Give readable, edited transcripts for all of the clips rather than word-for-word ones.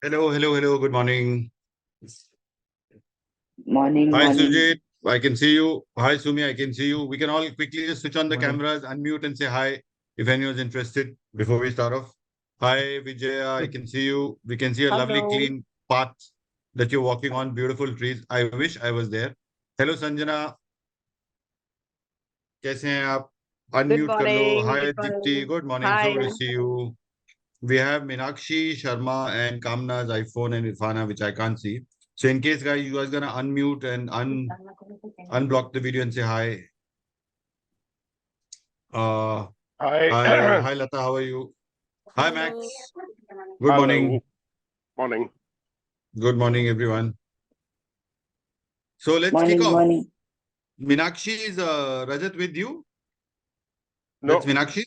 Hello, hello, hello. Good morning. Morning, Hi, morning. Sujit. I can see you. Hi, Sumi. I can see you. We can all quickly just switch on the Morning. cameras, unmute, and say hi if anyone's interested before we start off. Hi, Vijaya. I can see you. We can see a lovely, Hello. clean path that you're walking on. Beautiful trees. I wish I was there. Hello, Sanjana. कैसे हैं आप? Good Unmute कर लो. morning. Hi, Good Deepti. morning. Good morning. So Hi. good to see you. We have Meenakshi, Sharma, and Kamna's iPhone and Irfana, which I can't see. So in case, guys, you guys gonna unmute and unblock the video and say hi. Hi. Hi, Lata. How are you? Hi, Max. Good morning. Morning. Good morning, everyone. So let's kick Morning, off. morning. Meenakshi is Rajat with you. No, That's Meenakshi.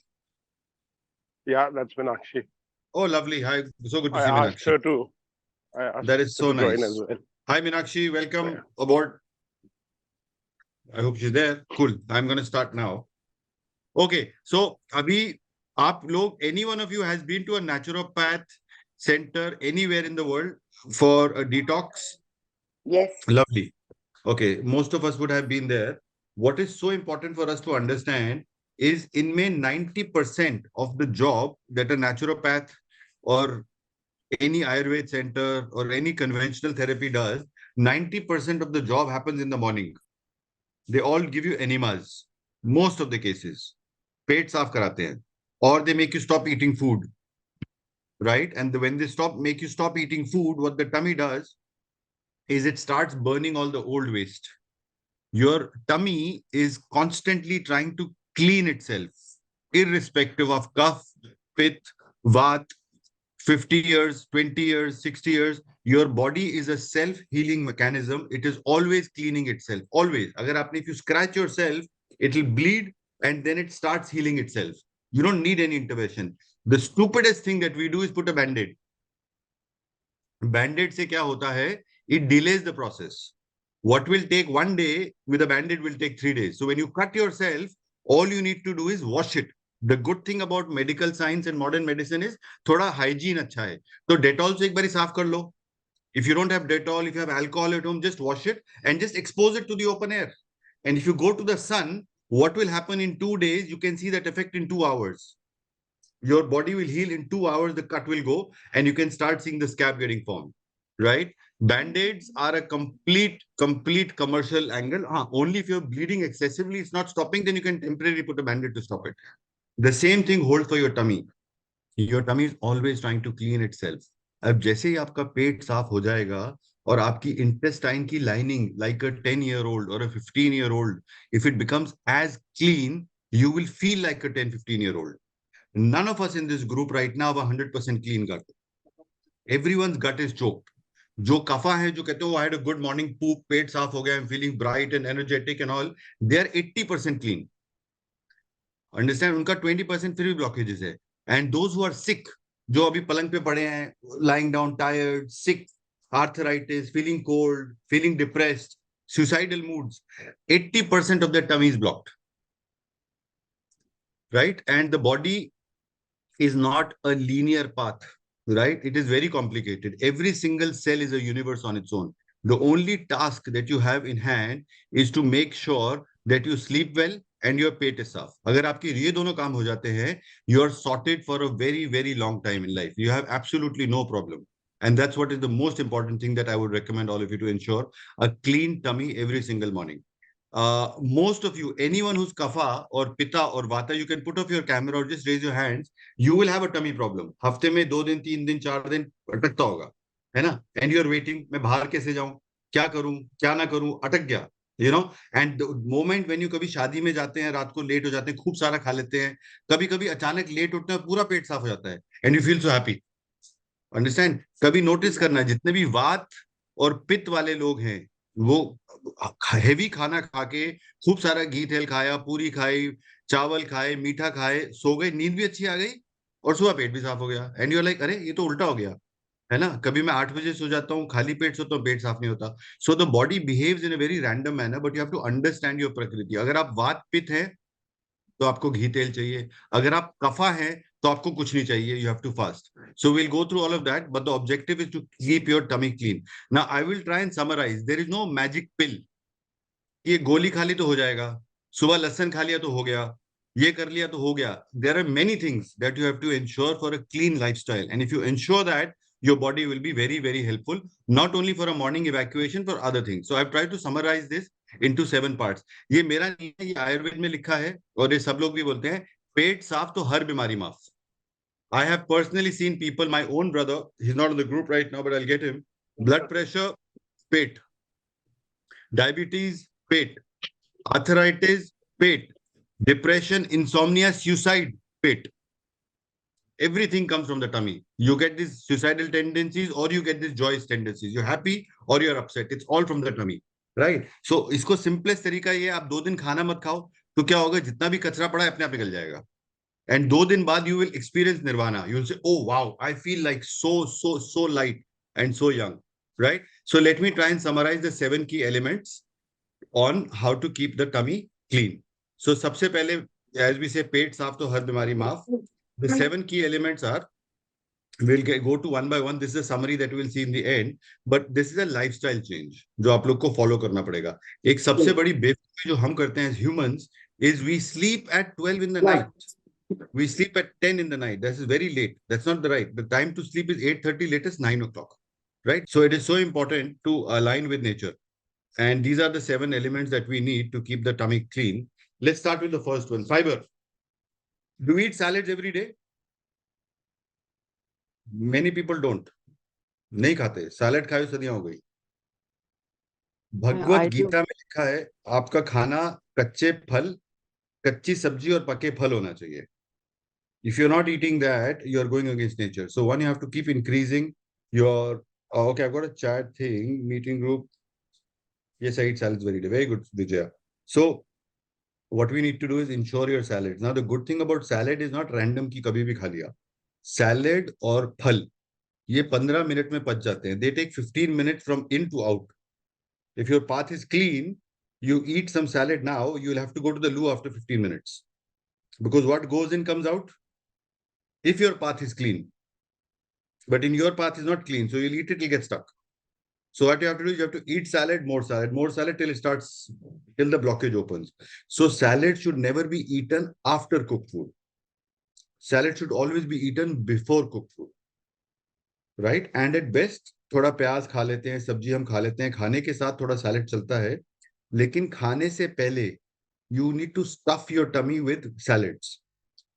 yeah, that's Meenakshi. Oh, lovely. Hi. So good to I see asked Meenakshi. her to. I asked That is her so to join as nice. well. Hi, Meenakshi. Welcome Yeah. aboard. I hope she's there. Cool. I'm gonna start now. Okay, so अभी आप लोग, any one of you has been to a naturopath center anywhere in the world for a detox? Yes. Lovely. Okay, most of us would have been there. What is so important for us to understand is in May 90% of the job that a naturopath or any Ayurved center or any conventional therapy does, 90% of the job happens in the morning. They all give you enemas, most of the cases. पेट साफ कराते हैं, or they make you stop eating food, right? And when they make you stop eating food, what the tummy does is it starts burning all the old waste. Your tummy is constantly trying to clean itself, irrespective of cough, pith, vat, 50 years, 20 years, 60 years. Your body is a self-healing mechanism. It is always cleaning itself. Always. If you scratch yourself, it will bleed and then it starts healing itself. You don't need any intervention. The stupidest thing that we do is put a band-aid. Band-aid से क्या होता है? It delays the process. What will take 1 day with a band-aid will take 3 days. So when you cut yourself, all you need to do is wash it. The good thing about medical science and modern medicine is थोड़ा hygiene अच्छा है. तो Dettol से एक बारी साफ कर लो. If you don't have Dettol, if you have alcohol at home, just wash it and just expose it to the open air. And if you go to the sun, what will happen in 2 days? You can see that effect in 2 hours. Your body will heal in 2 hours, the cut will go, and you can start seeing the scab getting formed, right? Band-aids are a complete commercial angle. Only if you're bleeding excessively, it's not stopping, then you can temporarily put a band-aid to stop it. The same thing holds for your tummy. Your tummy is always trying to clean itself. अब जैसे ही आपका पेट साफ हो जाएगा और आपकी intestine की lining, like a 10-year-old or a 15-year-old, if it becomes as clean, you will feel like a 10-15-year-old. None of us in this group right now have a 100% clean gut. Everyone's gut is choked. जो कफा है, जो कहते हो I had a good morning poop, पेट साफ हो गया, I'm feeling bright and energetic and all, they are 80% clean. Understand? उनका 20% फिर भी blockages है. And those who are sick, जो अभी पलंग पे पड़े हैं, lying down tired, sick, arthritis, feeling cold, feeling depressed, suicidal moods, 80% of their tummy is blocked. Right? And the body is not a linear path, right? It is very complicated. Every single cell is a universe on its own. The only task that you have in hand is to make sure that you sleep well and your pet is साफ. अगर आपके ये दोनों काम हो जाते हैं, you are sorted for a very, very long time in life. You have absolutely no problem. And that's what is the most important thing that I would recommend all of you to ensure: a clean tummy every single morning. Most of you, anyone who's kapha or pitta or vata, you can put off your camera or just raise your hands. You will have a tummy problem. हफ्ते में 2 दिन, 3 दिन, 4 दिन अटकता होगा, है ना? And you're waiting. मैं बाहर कैसे जाऊं? क्या करूं? क्या ना करूं? अटक गया. And the moment when you कभी शादी में जाते हैं, रात को लेट हो जाते हैं, खूब सारा खा लेते हैं, कभी कभी अचानक लेट उठते हैं, पूरा पेट साफ हो जाता है, and you feel so happy. Understand? कभी नोटिस करना, जितने भी वात और पित्त वाले लोग हैं, वो हेवी खाना खा के खूब सारा घी तेल खाया, पूरी खाई, चावल खाए, मीठा खाए, सो गए, नींद भी अच्छी आ गई और सुबह पेट भी साफ हो गया. एंड यू लाइक, अरे ये तो उल्टा हो गया, है ना? कभी मैं 8 बजे सो जाता हूँ, खाली पेट सोता हूँ, पेट साफ नहीं होता. So the body behaves in a very random manner, but you have to understand your प्रकृति. अगर आप वात पित्त है, तो आपको घी तेल चाहिए। अगर आप कफा है तो आपको कुछ नहीं चाहिए, you have to fast. So will go through all of that, but the objective is to keep your tummy clean. Now I will try and summarise, there is no magic pill. ये गोली खा ली तो हो जाएगा, सुबह लहसन खा लिया तो हो गया, ये कर लिया तो हो गया। There are many things that you have to ensure for a clean lifestyle, and if you ensure that, your body will be very very helpful, not only for a morning evacuation, for other things. So I've tried to summarize this into 7 parts. ये मेरा नहीं है, ये आयुर्वेद में लिखा है, और ये सब लोग भी बोलते हैं पेट साफ तो हर बीमारी माफ। I have personally seen people, my own brother, he's not in the group right now, but I'll get him. Blood pressure, pet; diabetes, pet; arthritis, pet; depression, insomnia, suicide, pet. Everything comes from the tummy. You get these suicidal tendencies or you get these joyous tendencies. You're happy or you're upset. It's all from the tummy. Right? So इसको simplest तरीका ये, आप 2 दिन खाना मत खाओ तो क्या होगा, जितना भी कचरा पड़ा है अपने आप निकल जाएगा। And 2 दिन बाद you will experience nirvana. You will say, oh wow, I feel like so light and so young. Right? So let me try and summarize the 7 key elements on how to keep the tummy clean. So सबसे पहले, as we say, पेट साफ तो हर बीमारी माफ. The 7 key elements are, go to one by one. This is a summary that we'll see in the end, but this is a lifestyle change जो आप लोग को follow करना पड़ेगा। एक सबसे बड़ी बेवकूफी जो हम करते हैं as humans is we sleep at 12 in the night. We sleep at 10 in the night. This is very late. That's not the right. The time to sleep is 8:30, latest 9 o'clock. Right? So it is so important to align with nature. And these are the 7 elements that we need to keep the tummy clean. Let's start with the first one, fiber. Do we eat salads every day? Many people don't. नहीं खाते, salad खाए सदियां हो गई। भगवत I do. Gita में लिखा है आपका खाना कच्चे फल, कच्ची सब्जी और पके फल होना चाहिए। If you're not eating that, you're going against nature. So one, you have to keep increasing your. Oh, okay, I've got a chat thing, meeting group. Yes, I eat salads very day. Very good, Vijaya. So what we need to do is ensure your salads. Now the good thing about salad is not random कि कभी भी खा लिया। Salad और फल ये 15 minute में पच जाते हैं. They take 15 minutes from in to out. If your path is clean, you eat some salad now, you'll have to go to the loo after 15 minutes. Because what goes in comes out. If your path is clean, but in your path is not clean, so you'll eat it, it'll get stuck. So what you have to do is you have to eat salad till it starts, till the blockage opens. So salad should never be eaten after cooked food. Salad should always be eaten before cooked food. Right? And at best, थोड़ा प्याज खा लेते हैं, सब्जी हम खा लेते हैं, खाने के साथ थोड़ा सैलेड चलता है, लेकिन खाने से पहले you need to stuff your tummy with salads,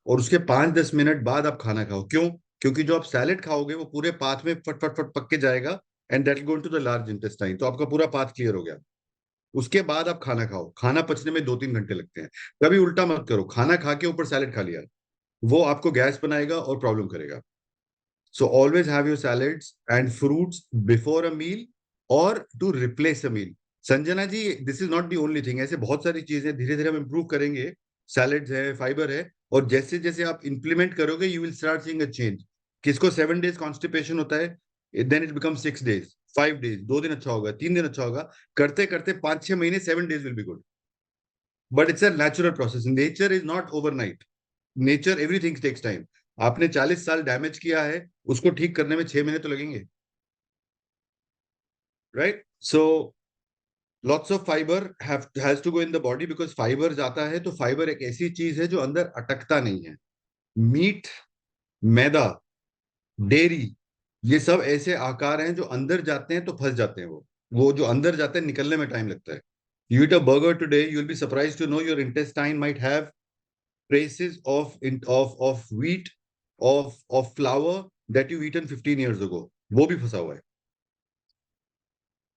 और उसके 5-10 मिनट बाद आप खाना खाओ। क्यों? क्योंकि जो आप सैलेड खाओगे वो पूरे पाथ में फट फट फट पक के जाएगा, and that go into the large intestine, तो आपका पूरा पाथ क्लियर हो गया। उसके बाद आप खाना खाओ। खाना पचने में 2-3 घंटे लगते हैं। कभी उल्टा मत करो, खाना खा के ऊपर सैलेड खा लिया, वो आपको गैस बनाएगा और प्रॉब्लम करेगा। So always have your salads and fruits before a meal or to replace a meal. Sanjana ji, this is not the only thing. ऐसे बहुत सारी चीजें धीरे धीरे हम इम्प्रूव करेंगे। सैलेड्स है, फाइबर है, और जैसे जैसे आप इंप्लीमेंट करोगे you will start seeing a change. किसको 7 days कॉन्स्टिपेशन होता है, then it become 6 days, 5 days, 2 दिन अच्छा होगा, 3 दिन अच्छा होगा, करते करते 5-6 महीने, 7 days will be good. But it's a natural process, nature is not overnight. Nature, everything takes time. आपने 40 साल डैमेज किया है, उसको ठीक करने में 6 महीने तो लगेंगे। Right? So lots of fibre has to go in the body, because fibre जाता है तो फाइबर एक ऐसी चीज है जो अंदर अटकता नहीं है। मीट, मैदा, डेयरी, ये सब ऐसे आकार हैं जो अंदर जाते हैं तो फंस जाते हैं। वो जो अंदर जाते हैं निकलने में टाइम लगता है। You eat a burger today, you will be surprised to know your intestine might have traces of wheat, of flour that you eaten 15 years ago, वो भी फंसा हुआ है।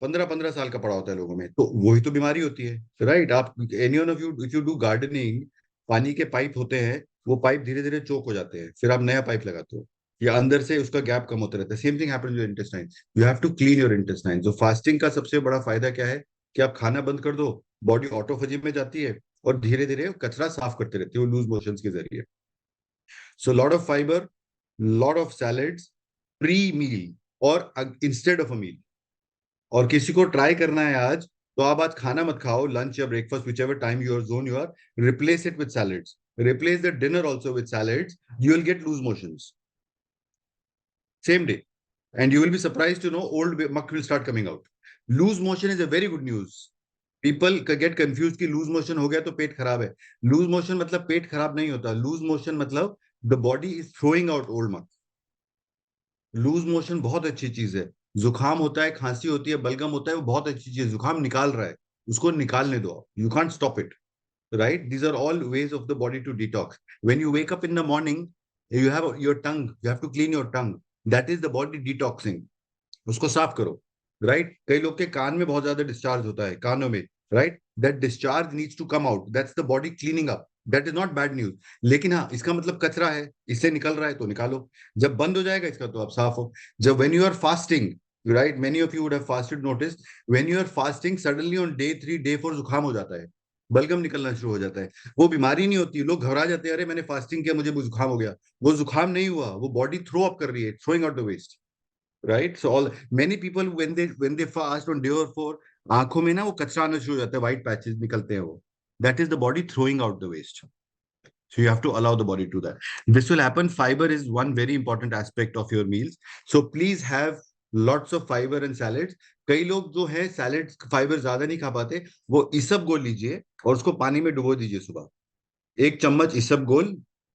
15-15 साल का पड़ा होता है लोगों में, तो वही तो बीमारी होती है। राइट? आप, any one of you, if you do gardening, पानी के पाइप होते हैं, वो पाइप धीरे धीरे चोक हो जाते हैं, फिर आप नया पाइप लगाते हो, या अंदर से उसका गैप कम होता रहता है। Same thing happens with intestine. You have to clean your intestine. तो फास्टिंग का सबसे बड़ा फायदा क्या है कि आप खाना बंद कर दो, बॉडी ऑटोफेजी में जाती है और धीरे धीरे कचरा साफ करते रहते हो लूज मोशन के जरिए। So lot of fiber, lot of salads, pre-meal or instead of a meal. और किसी को ट्राई करना है आज, तो आप आज खाना मत खाओ, लंच या breakfast, whichever time your zone you are, replace it with salads. replace the dinner also with salads, you will get loose motions. Same day. And you will be surprised to know old muck will start coming out. Loose motion is a very good news. People get confused कि loose motion हो गया तो पेट खराब है. Loose motion मतलब पेट खराब नहीं होता. लूज मोशन मतलब the body is throwing out old मक. लूज मोशन बहुत अच्छी चीज है. जुकाम होता है, खांसी होती है, बलगम होता है, वो बहुत अच्छी चीज है. जुकाम निकाल रहा है, उसको निकालने दो. You can't stop it, right? These are all ways of the body to detox. When you wake up in the morning, you have your tongue, you have to clean your tongue. That is the body detoxing. उसको साफ करो, right? कई लोग के कान में बहुत ज्यादा discharge होता है, कानों में, right? That discharge needs to come out. That's the body cleaning up. That is not bad news. लेकिन हाँ, इसका मतलब कचरा है, इससे निकल रहा है तो निकालो. जब बंद हो जाएगा इसका तो आप साफ हो. जब when you are fasting, right? Many of you would have fasted. Notice when you are fasting, suddenly on day 3, day 4 जुकाम हो जाता है, बलगम निकलना शुरू हो जाता है. वो बीमारी नहीं होती. लोग घबरा जाते हैं, अरे मैंने फास्टिंग किया, मुझे जुकाम हो गया. वो जुकाम नहीं हुआ, वो बॉडी थ्रो अप कर रही है, throwing out the waste. Right. So all many people when they fast on day और 4, आंखों में ना वो कचरा आना शुरू हो जाता है, व्हाइट पैचेस निकलते हैं. वो that is the body throwing out the waste. So you have to allow the body to that. This will happen. Fiber is one very important aspect of your meals. So please have lots of fiber and salads. कई लोग जो है salad fibre ज्यादा नहीं खा पाते, वो इसबगोल लीजिए और उसको पानी में डुबो दीजिए सुबह. 1 चम्मच isabgol,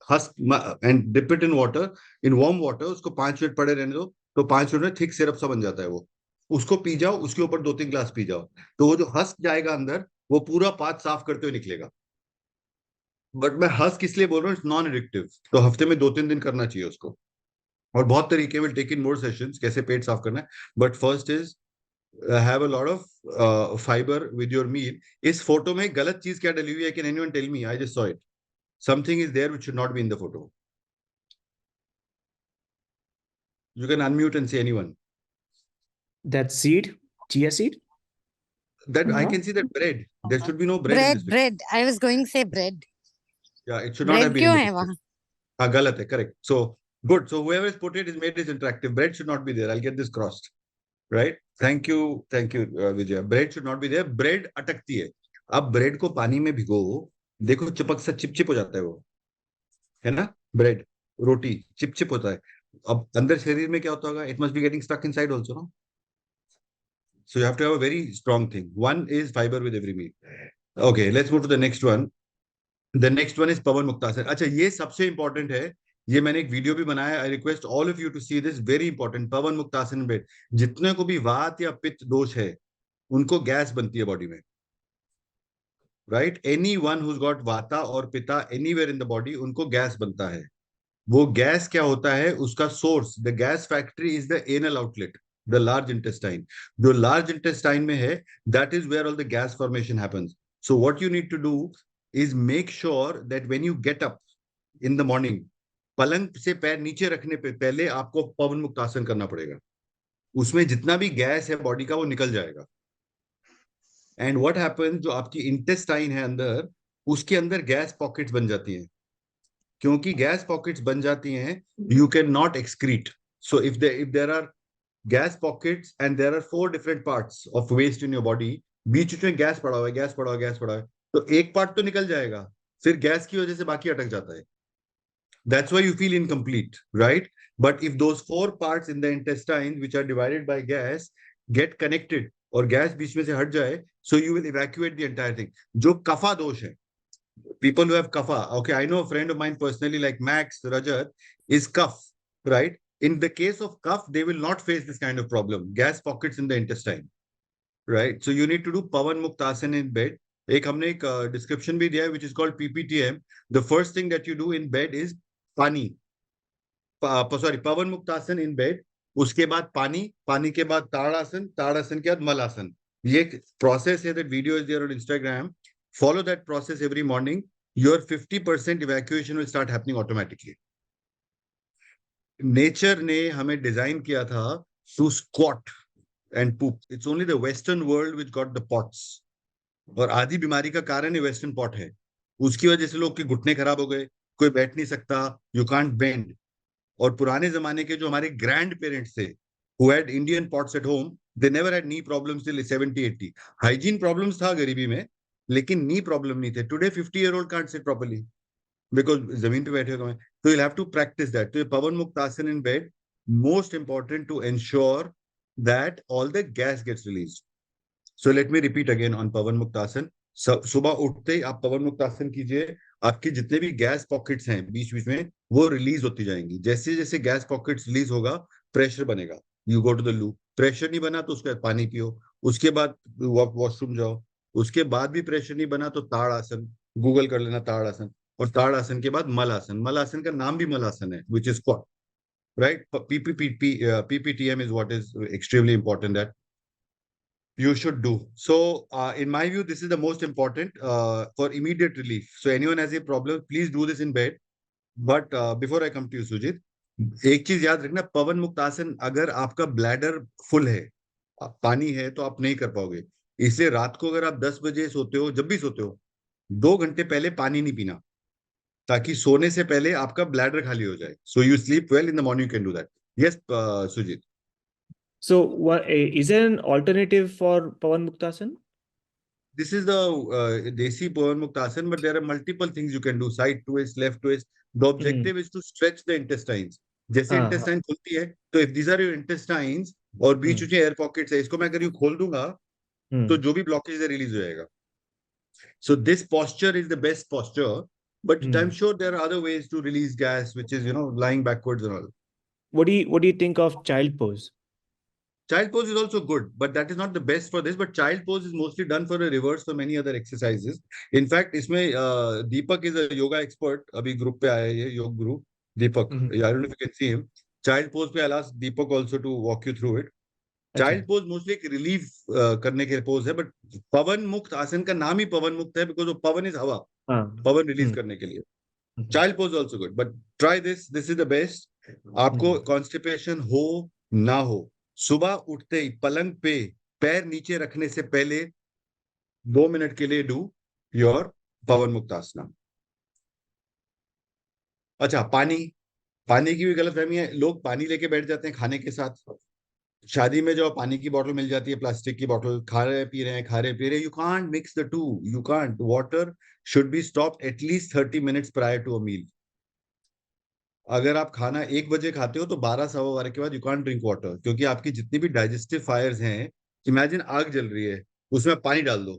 husk and dip it in water, in warm water. उसको 5 मिनट पड़े रहने दो, तो 5 मिनट में थिक सिरप सा बन जाता है वो. उसको पी जाओ, उसके ऊपर 2-3 ग्लास पी जाओ, तो वो जो हस्क जाएगा अंदर, वो पूरा पात साफ करते हुए निकलेगा. बट मैं हस्क इसलिए बोल रहा हूँ, इट्स नॉन एडिक्टिव, तो हफ्ते में 2-3 दिन करना चाहिए उसको. और बहुत तरीके, will take in more sessions कैसे पेट साफ करना है. But first is have a lot of fibre with your meal. इस फोटो में गलत चीज क्या डली हुई है? Can anyone tell me? I just saw it. Something is there which should not be in the photo. You can unmute and say anyone. That seed, chia seed? That I No. can see that bread. There should be no bread in this picture. bread. I was going to say bread. Yeah, it should not have Bread been in क्यों the है picture. वहाँ? हाँ, गलत है, correct. So good. So whoever has put it is made this interactive. Bread should not be there. I'll get this crossed. Right? Thank you, Vijay. Bread should not be there. Bread अटकती है. अब bread को पानी में भिगो, देखो चिपक सा चिपचिप हो जाता है वो, है ना? ब्रेड, रोटी चिपचिप होता है. अब अंदर शरीर में क्या होता होगा? It must be getting stuck inside also, no? So you have to have a very strong thing. One is fibre with every meal. Okay, let's move to the next one. The next one is Pawan Muktasana. अच्छा, ये सबसे important है. ये मैंने एक video भी बनाया. I request all of you to see this. Very important. Pawan Muktasana bed. जितने को भी वात या पित्त दोष है, उनको गैस बनती है बॉडी में. Right? Anyone who has got vata और pitta anywhere in the body, उनको गैस बनता है. वो गैस क्या होता है? उसका source, the gas factory is the anal outlet, the large intestine. जो लार्ज इंटेस्टाइन में है, that is where all the gas formation happens. So what you need to do is make sure that when you get up in the morning, पलंग से पैर नीचे रखने पे पहले आपको पवन मुक्तासन करना पड़ेगा. उसमें जितना भी गैस है बॉडी का, वो निकल जाएगा. एंड व्हाट हैपेंस, जो आपकी इंटेस्टाइन है अंदर, उसके अंदर गैस पॉकेट्स बन जाती हैं. क्योंकि गैस पॉकेट्स बन जाती हैं, you can not excrete. So if there are gas pockets and there are 4 different parts of waste in your body, बीच में गैस पड़ा हुआ है, गैस पड़ा हुआ है, गैस पड़ा है, तो एक पार्ट तो निकल जाएगा, फिर गैस की वजह से बाकी अटक जाता है. That's why you feel incomplete, right? But if those 4 parts in the intestine which are divided by gas get connected और गैस बीच में से हट जाए, so you will evacuate the entire thing. जो कफा दोष है, people who have kapha, okay, I know a friend of mine personally, like Max, Rajat, is cough, right? In the case of cough, they will not face this kind of problem, gas pockets in the intestine, right? So you need to do Pawan Muktasana in bed. एक हमने एक description भी दिया है, which is called PPTM. The first thing that you do in bed is पानी, sorry, Pawan Muktasana in bed. उसके बाद पानी, पानी के बाद ताड़ासन, ताड़ासन के बाद मलासन. ये process है, that video is there on Instagram. Follow that process every morning. Your 50% evacuation will start happening automatically. Nature ने हमें डिजाइन किया था to squat and poop. It's only the Western world which got the pots. और आधी बीमारी का कारण ही western pot है. उसकी वजह से लोग के घुटने खराब हो गए, कोई बैठ नहीं सकता, यू कांट बेंड. और पुराने जमाने के जो हमारे ग्रैंड पेरेंट्स थे, who had Indian pots at home, they never had knee problems till 70-80. Hygiene problems था गरीबी में, लेकिन नी प्रॉब्लम नहीं थे. Today 50-year-old can't sit properly, because जमीन पे बैठे हो मैं, तो you'll have to practice that. तो पवन muktasana in bed, most important to ensure that all the gas gets released. So let me repeat again on पवन मुक्तासन. सुबह उठते ही आप पवन मुक्तासन कीजिए. आपकी जितने भी गैस पॉकेट्स हैं बीच बीच में, वो रिलीज होती जाएंगी. जैसे जैसे गैस पॉकेट्स रिलीज होगा, प्रेशर बनेगा. You go to the loo. Pressure नहीं बना तो उसके बाद पानी पियो. उसके बाद वॉशरूम जाओ. उसके बाद भी प्रेशर नहीं बना तो ताड़ आसन. गूगल कर लेना ताड़ आसन. और ताड़ आसन के बाद मल आसन. मल आसन का नाम भी मल आसन है, which is squat. Right. PPTM is what is extremely important that you should do. So, in my view, this is the most important for immediate relief. So, anyone has a problem, please do this in bed. But before I come to you, Sujit, एक चीज याद रखना, पवन मुक्त आसन अगर आपका bladder full है, पानी है, तो आप नहीं कर पाओगे. इसलिए रात को अगर आप 10 बजे सोते हो, जब भी सोते हो, 2 घंटे पहले पानी नहीं पीना, ताकि सोने से पहले आपका ब्लैडर खाली हो जाए. So you sleep well in the morning, you can do that. Yes Sujit. So, is there an alternative for Pawanmuktasna? This is the Desi Pawanmuktasana, but there are multiple things you can do. Side twist, left twist. The objective is to stretch the intestines. जैसे intestine खुलती है, तो if these are your intestines और बीच में air pockets है, इसको मैं अगर यूं खोल दूंगा, तो जो भी blockage है रिलीज हो जाएगा. So this posture is the best posture, but I'm sure there are other ways to release gas, which is lying backwards and all. What do you think of child pose? Child pose is also good, but that is not the best for this. But child pose is mostly done for a reverse for many other exercises. In fact, इसमें Deepak is a yoga expert. अभी group पे आया है ये योग guru Deepak. I don't know if you can see him. Child pose पे I'll ask Deepak also to walk you through it. Child pose mostly एक relief करने के pose है, but पवन मुक्त आसन का नाम ही पवन मुक्त है because वो पवन is हवा, पवन release करने के लिए. Child pose also good, but try this. This is the best. आपको constipation हो ना हो, सुबह उठते ही पलंग पे पैर नीचे रखने से पहले 2 मिनट के लिए डू योर पवन मुक्तासना. अच्छा, पानी की भी गलतफहमी है. लोग पानी लेके बैठ जाते हैं खाने के साथ. शादी में जो पानी की बोतल मिल जाती है, प्लास्टिक की बोतल, खा रहे पी रहे हैं. You can't mix the two. You can't. Water should be stopped at least 30 minutes prior to a meal. अगर आप खाना 1 बजे खाते हो तो 12 सवा 12 के बाद यू कांट ड्रिंक वाटर, क्योंकि आपकी जितनी भी डाइजेस्टिव फायर्स हैं, इमेजिन आग जल रही है, उसमें पानी डाल दो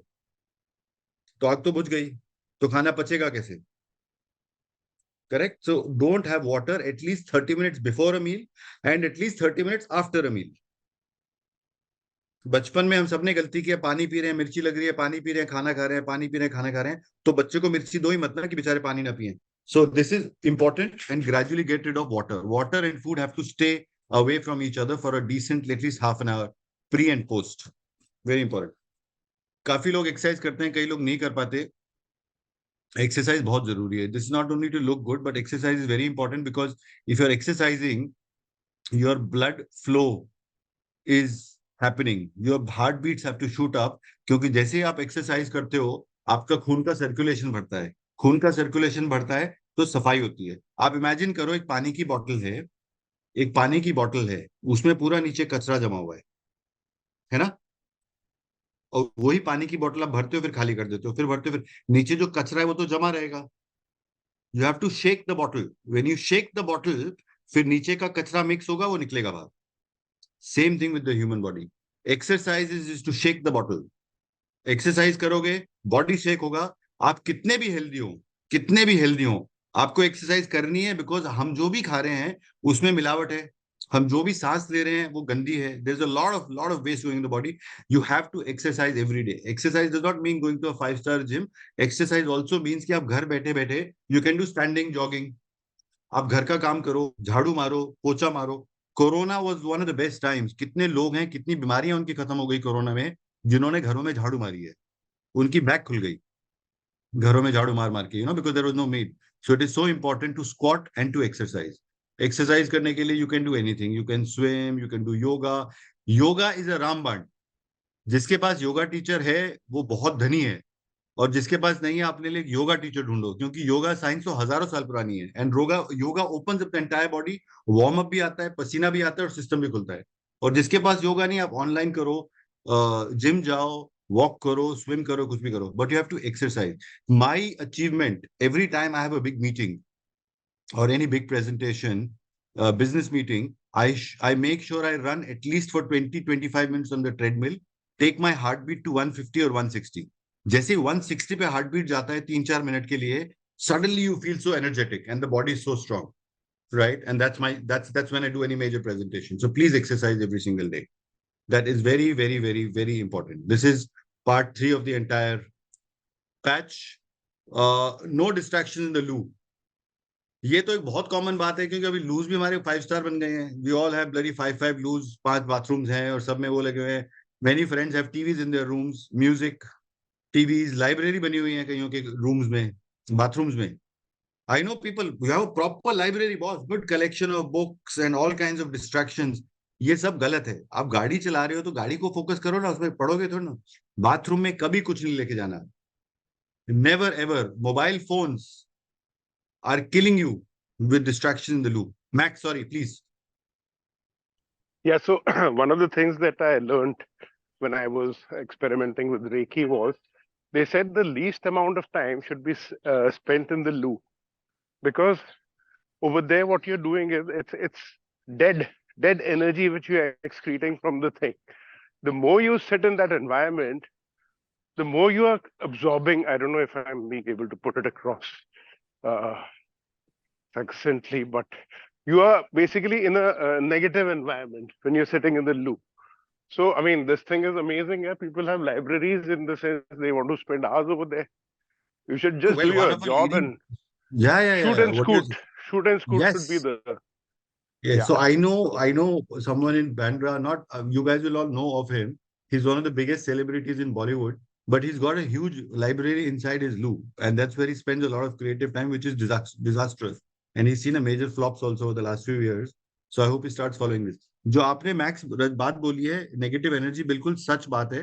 तो आग तो बुझ गई, तो खाना पचेगा कैसे? Correct. So don't have water at least 30 minutes before a meal and at least 30 minutes after a meal. बचपन में हम सबने गलती किया, पानी पी रहे हैं, मिर्ची लग रही है, पानी पी रहे हैं, खाना खा रहे हैं, पानी पी रहे हैं, खाना खा रहे हैं, तो बच्चे को मिर्ची दो ही मत ना कि बेचारे पानी ना पिए. So this is important, and gradually get rid of water. Water and food have to stay away from each other for a decent at least half an hour pre and post. Very important. काफी लोग exercise करते हैं, कई लोग नहीं कर पाते. Exercise बहुत जरूरी है. This is not only to look good, but exercise is very important because if you are exercising, your blood flow is happening. Your heartbeats have to shoot up, क्योंकि जैसे ही आप एक्सरसाइज करते हो, आपका खून का सर्कुलेशन बढ़ता है. खून का सर्कुलेशन बढ़ता है तो सफाई होती है. आप इमेजिन करो, एक पानी की बोतल है, एक पानी की बोतल है, उसमें पूरा नीचे कचरा जमा हुआ है ना? और वही पानी की बोतल आप भरते हो, फिर खाली कर देते हो, फिर भरते हो, फिर नीचे जो कचरा है वो तो जमा रहेगा. You have to shake the bottle. When you shake the bottle, फिर नीचे का कचरा मिक्स होगा, वो निकलेगा बाहर. Same thing with the human body. Exercise is to shake the bottle. Exercise करोगे, बॉडी शेक होगा. आप कितने भी हेल्दी हो, आपको एक्सरसाइज करनी है, बिकॉज हम जो भी खा रहे हैं उसमें मिलावट है. हम जो भी सांस ले रहे हैं वो गंदी है. There is a lot of waste going in the body. You have to exercise every day. Exercise does not mean going to a 5 star gym. Exercise also means कि आप घर बैठे बैठे you can do standing jogging. आप घर का काम करो, झाड़ू मारो, पोछा मारो. Corona was one of the best times. कितने लोग हैं, कितनी बीमारियां उनकी खत्म हो गई कोरोना में, जिन्होंने घरों में झाड़ू मारी है. उनकी बैक खुल गई घरों में झाड़ू मार मार के, because there was no meat. So it is so important to squat and to exercise. Exercise करने के लिए you can do anything. You can swim, you can do yoga. Yoga is a ramban. जिसके पास योगा टीचर है वो बहुत धनी है, और जिसके पास नहीं है, अपने लिए योगा टीचर ढूंढो, क्योंकि योगा साइंस तो हजारों साल पुरानी है. And yoga opens up the entire body. Warm up भी आता है, पसीना भी आता है, और सिस्टम भी खुलता है. और जिसके पास योगा नहीं, आप ऑनलाइन करो, जिम जाओ, walk karo, swim karo, kuch bhi karo, but you have to exercise. My achievement, every time I have a big meeting or any big presentation, business meeting, I make sure I run at least for 20-25 minutes on the treadmill, take my heartbeat to 150 or 160. जैसे 160 पे heartbeat जाता है 3-4 minute के लिए, suddenly you feel so energetic and the body is so strong, right? And that's when I do any major presentation. So please exercise every single day. That is very, very, very, very important. This is part 3 of the entire patch. No distraction in the loop. ये तो एक बहुत common बात है क्योंकि अभी loose भी हमारे 5 स्टार बन गए हैं. We all have bloody 5 loos, 5 bathrooms हैं और सब में वो लगे हुए हैं. Many friends have TVs in their rooms, music, TVs, library बनी हुई है कईयों के रूम्स में, बाथरूम्स में. I know people who have a proper library, boss, good collection of books and all kinds of distractions. ये सब गलत है. आप गाड़ी चला रहे हो तो गाड़ी को फोकस करो ना, उसमें पढ़ोगे थोड़ा ना. बाथरूम में कभी कुछ नहीं लेके जाना. Never ever. Mobile phones are killing you with distraction in the loop. Max, sorry, please. Yeah, so one of the things that I learned when I was experimenting with Reiki was they said the least amount of time should be spent in the loop, because over there what you're doing is it's dead energy which you are excreting from the thing. The more you sit in that environment, the more you are absorbing. I don't know if I'm being able to put it across succinctly, but you are basically in a negative environment when you're sitting in the loop. So, I mean, this thing is amazing. Yeah, people have libraries in the sense they want to spend hours over there. You should just Well, do one your of our job leading. and Yeah. shoot and What is? scoot. Shoot and scoot should be Yes. the Yeah. yeah. So I know someone in Bandra. Not you guys will all know of him. He's one of the biggest celebrities in Bollywood, but he's got a huge library inside his loop, and that's where he spends a lot of creative time, which is disastrous. And he's seen a major flops also over the last few years. So I hope he starts following this. जो आपने max बात बोली है negative energy, बिल्कुल सच बात है.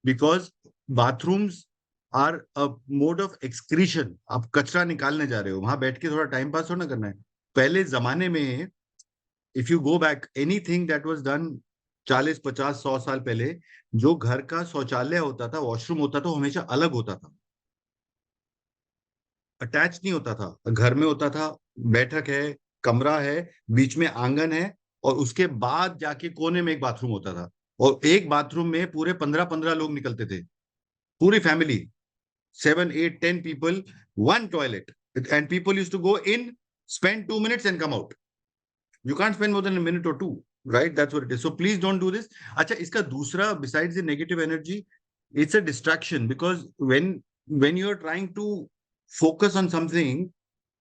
Because bathrooms are a mode of excretion. आप कचरा निकालने जा रहे हो, वहां बैठ के थोड़ा टाइम पास होना करना है. पहले जमाने में if you go back, anything that was done 40-50-100 साल पहले, जो घर का शौचालय होता था, वॉशरूम होता था, वो हमेशा अलग होता था, अटैच नहीं होता था. घर में होता था, बैठक है, कमरा है, बीच में आंगन है, और उसके बाद जाके कोने में एक बाथरूम होता था. और एक बाथरूम में पूरे 15-15 लोग निकलते थे, पूरी family, 7-8-10 people, one toilet, and people used to go in, spend 2 minutes and come out. You can't spend more than a minute or two, right? That's what it is. So please don't do this. अच्छा, इसका दूसरा, besides the negative energy, it's a distraction, because when you're trying to focus on something,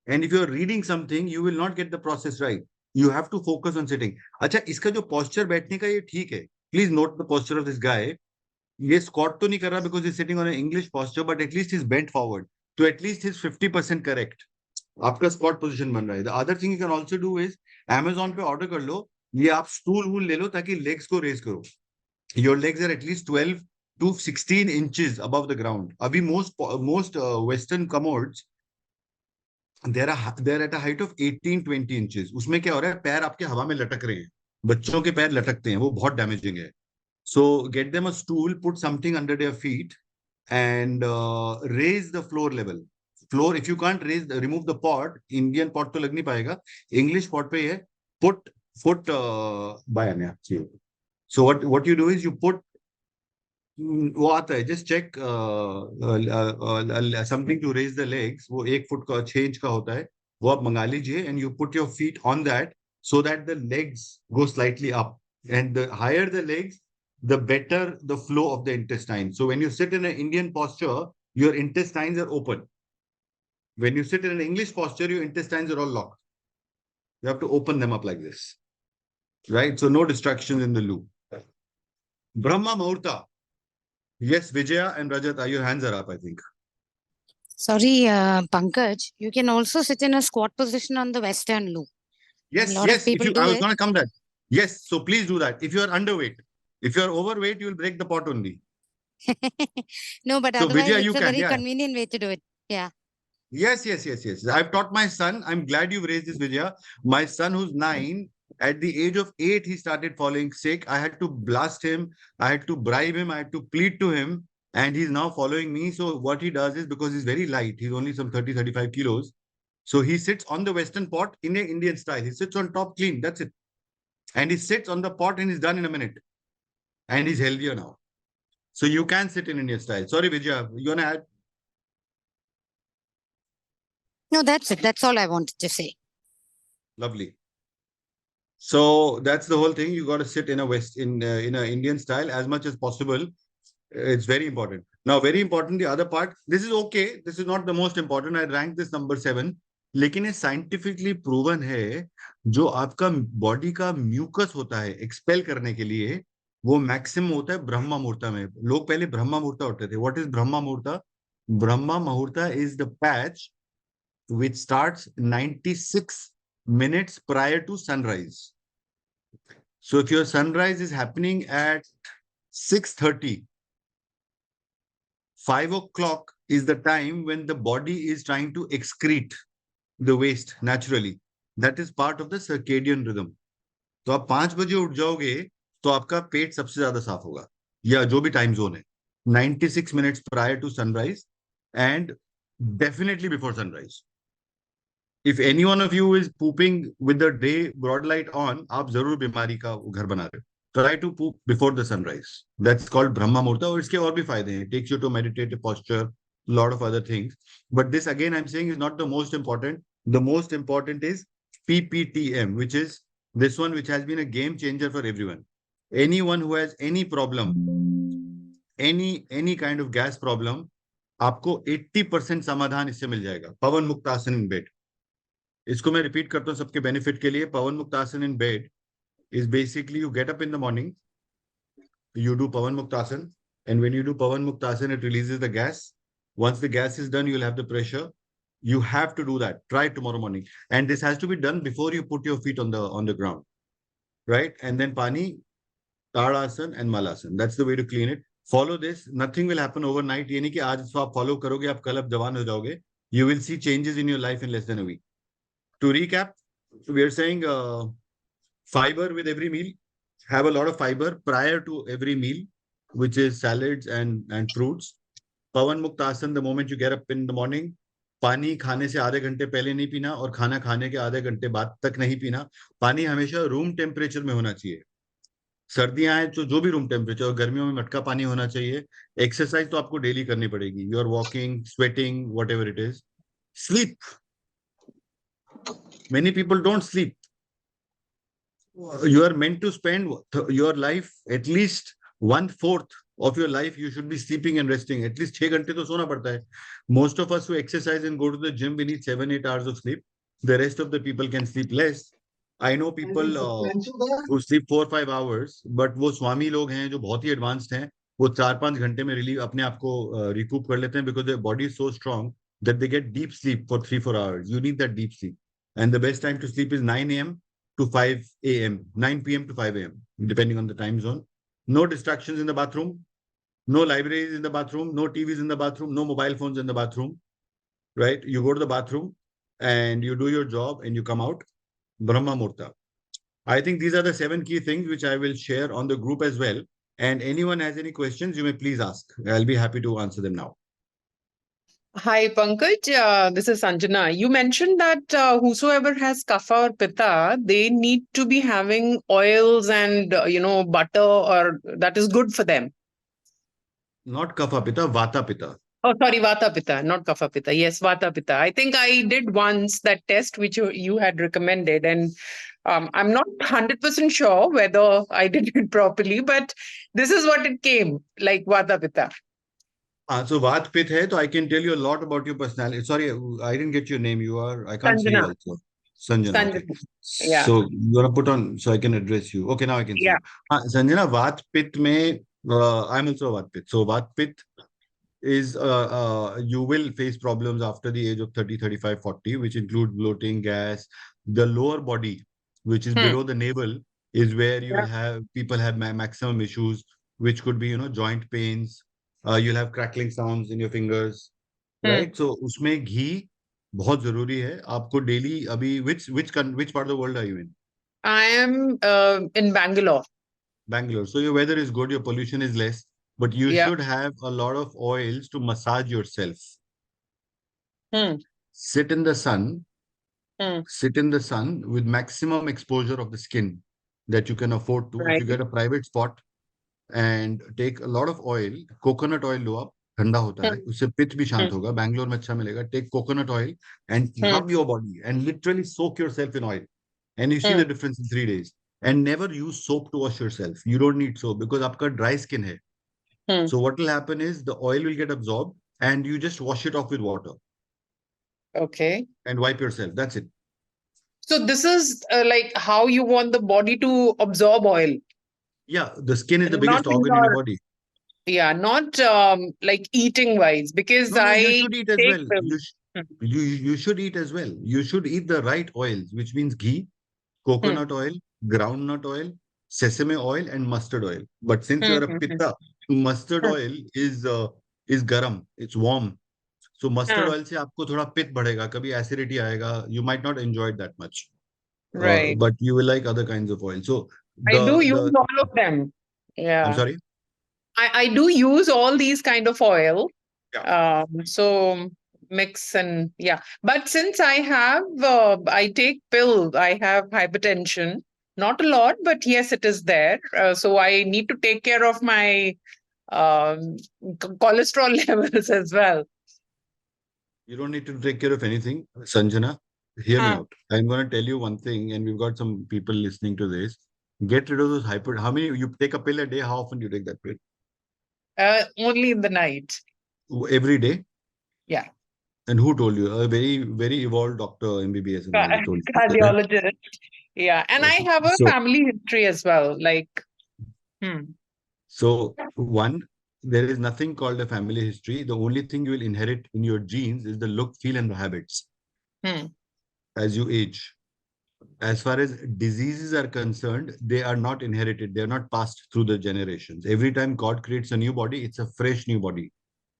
and if you're reading something, you will not get the process right. You have to focus on sitting. अच्छा, इसका जो posture बैठने का, ये ठीक है. Please note the posture of this guy. ये squat तो नहीं कर रहा because he's sitting on an English posture, but at least he's bent forward. So at least he's 50% correct. आपका स्क्वाट पोजीशन बन रहा है. The other thing you can also do is, Amazon पे ऑर्डर कर लो, ये आप स्टूल वूल ले लो ताकि लेग्स को रेज करो. Your legs are at least 12 to 16 inches above the ground. अभी most western commodes, they're at a height of 18-20 inches. उसमें क्या हो रहा है, पैर आपके हवा में लटक रहे हैं. बच्चों के पैर लटकते हैं, वो बहुत डैमेजिंग है. So get them a stool, put something under their feet, and raise the floor level. Floor, if you can't remove the pot, Indian pot तो लग नहीं पाएगा, English pot पे है, put foot by Anya. So what you do is you put, वो आता है, just check something to raise the legs. वो 1 फुट का 6 इंच का होता है, वो आप मंगा लीजिए, and you put your feet on that so that the legs go slightly up, and the higher the legs, the better the flow of the intestine. So when you sit in an Indian posture, your intestines are open. When you sit in an English posture, your intestines are all locked. You have to open them up like this, right? So no distractions in the loop. Brahma Muhurta. Yes, Vijaya and Rajat, your hands are up, I think. Sorry, Pankaj, you can also sit in a squat position on the western loop. Yes, A lot of yes. people do I was it. going to come that. Yes, so please do that. If you are underweight, if you are overweight, you will break the pot only. No, but So otherwise Vijaya, it's you a can, very yeah. convenient way to do it. Yeah. Yes. I've taught my son. I'm glad you've raised this, Vijaya. My son, who's 9, at the age of 8, he started falling sick. I had to blast him. I had to bribe him. I had to plead to him and he's now following me. So what he does is, because he's very light, he's only some 30, 35 kilos. So he sits on the Western pot in an Indian style. He sits on top clean. That's it. And he sits on the pot and he's done in a minute. And he's healthier now. So you can sit in Indian style. Sorry, Vijaya, you want to add? No, that's it. That's all I wanted to say. Lovely. So that's the whole thing. You got to sit in a Indian style as much as possible. It's very important. Now, very important, the other part, this is okay. This is not the most important. I ranked this number 7. लेकिन ये scientifically proven है, जो आपका body का mucus होता है expel करने के लिए, वो मैक्सिमम होता है ब्रह्मा मुहूर्ता में. लोग पहले ब्रह्मा मुहूर्ता उठते थे. What is Brahma muhurta? Brahma muhurta is the patch which starts 96 minutes prior to sunrise. So if your sunrise is happening at 6:30, 5 o'clock is the time when the body is trying to excrete the waste naturally. That is part of the circadian rhythm. तो आप 5 बजे उठ जाओगे तो आपका पेट सबसे ज्यादा साफ होगा, या जो भी टाइम जोन है, 96 minutes prior to sunrise and definitely before sunrise. If any one of you is pooping with the day broad light on, आप जरूर बीमारी का घर बना रहे हो. Try to poop before the sunrise. That's called Brahma Muhurta. और इसके और भी फायदे हैं. It takes you to meditative posture, lot of other things. But this again, I'm saying, is not the most important. The most important is PPTM, which is this one, which has been a game changer for everyone. Anyone who has any problem, any kind of gas problem, आपको 80% समाधान इससे मिल जाएगा. Pawan Muktasana in bed. इसको मैं repeat करता हूँ सबके बेनिफिट के लिए. Pawan Muktasana in bed is basically you get up in the morning, you do Pawanmuktasna, and when you do Pawanmuktasna, it releases the gas. Once the gas is done, you'll have the pressure. You have to do that. Try tomorrow morning. And this has to be done before you put your feet on the ground. Right? And then Pani, Tadasana and Malasana. That's the way to clean it. Follow this. Nothing will happen overnight. ये नहीं कि आज इसको आप follow करोगे, आप कल अब जवान हो जाओगे. You will see changes in your life in less than a week. To recap, we are saying fiber with every meal. Have a lot of fiber prior to every meal, which is salads and fruits. Pawan Muktasana, the moment you get up in the morning. पानी खाने से आधे घंटे पहले नहीं पीना और खाना खाने के आधे घंटे बाद तक नहीं पीना. पानी हमेशा रूम टेम्परेचर में होना चाहिए. सर्दियां हैं तो जो भी रूम टेम्परेचर, और गर्मियों में मटका पानी होना चाहिए. एक्सरसाइज तो आपको डेली करनी पड़ेगी. You are walking, sweating, whatever it is. Sleep. Many people don't sleep. You are meant to spend your life, at least 1/4 of your life you should be sleeping and resting. At least 6 घंटे तो सोना पड़ता है. Most of us who exercise and go to the gym, we need 7-8 hours of sleep. The rest of the people can sleep less. I know people who sleep 4-5 hours, but वो स्वामी लोग हैं जो बहुत ही advanced हैं, वो 4-5 घंटे में relieve अपने आप को recoup कर लेते हैं, because their body is so strong that they get deep sleep for 3-4 hours. You need that deep sleep. And the best time to sleep is 9 a.m. to 5 a.m., 9 p.m. to 5 a.m., depending on the time zone. No distractions in the bathroom, no libraries in the bathroom, no TVs in the bathroom, no mobile phones in the bathroom, right? You go to the bathroom and you do your job and you come out. Brahma Muhurta. I think these are the 7 key things which I will share on the group as well. And anyone has any questions, you may please ask. I'll be happy to answer them now. Hi, Pankaj. This is Sanjana. You mentioned that whosoever has kapha or pitta, they need to be having oils and, butter, or that is good for them. Not kapha pitta, vata pitta. Oh, sorry, vata pitta, not kapha pitta. Yes, vata pitta. I think I did once that test which you had recommended, and I'm not 100% sure whether I did it properly, but this is what it came, like vata pitta. So Vat Pit hai, so I can tell you a lot about your personality. Sorry, I didn't get your name. I can't see you Sanjana. also. Sanjana. Okay. Yeah. So you want to put on so I can address you. Okay, now I can see. Yeah. Sanjana, Vat Pit mein, I'm also a Vat Pit. So Vat Pit is, you will face problems after the age of 30, 35, 40, which include bloating, gas. The lower body, which is below the navel, is where you will have, people have maximum issues, which could be, joint pains. You'll have crackling sounds in your fingers, right? So उसमें घी बहुत जरूरी है आपको daily. अभी which part of the world are you in? I am in Bangalore. Bangalore. So your weather is good, your pollution is less. but you Yeah. should have a lot of oils to massage yourself. Hmm. Sit in the sun. Hmm. Sit in the sun with maximum exposure of the skin that you can afford to. If Right. you get a private spot and take a lot of oil, coconut oil लो आप, ठंडा होता है, उससे पित्त भी शांत होगा. बैंगलोर में अच्छा मिलेगा. Take coconut oil and rub your body and literally soak yourself in oil, and you see the difference in 3 days. And never use soap to wash yourself. You don't need soap because आपका dry skin है. So what will happen is the oil will get absorbed and you just wash it off with water Okay. and wipe yourself. That's it. So this is like how you want the body to absorb oil. Yeah, the skin is the Not biggest in organ in your your- body. Yeah, not like eating wise, because No, you I should eat as take well. pills. You should eat as well. You should eat the right oils, which means ghee, coconut oil, groundnut oil, sesame oil, and mustard oil. But since you are a pitta, mustard oil is garam. It's warm. So mustard oil से आपको थोड़ा पित्त बढ़ेगा, कभी acidity आएगा. You might not enjoy it that much, Right. but you will like other kinds of oil. So I do use all of them. I'm Yeah. sorry. I do use all these kind of oil. Yeah. So mix and yeah. But since I have, I take pills, I have hypertension. Not a lot, but yes, it is there. So I need to take care of my cholesterol levels as well. You don't need to take care of anything, Sanjana. Hear me out. I'm going to tell you one thing, and we've got some people listening to this. Get rid of those hyper. How many you take a pill a day? How often do you take that pill? Only in the night. Every day? Yeah. And who told you? A very, very evolved doctor, MBBS, and all told you. Cardiologist. Yeah. And I have a So- family history as well. Like, So, one, there is nothing called a family history. The only thing you will inherit in your genes is the look, feel, and the habits as you age. As far as diseases are concerned, they are not inherited. They are not passed through the generations. Every time God creates a new body, it's a fresh new body.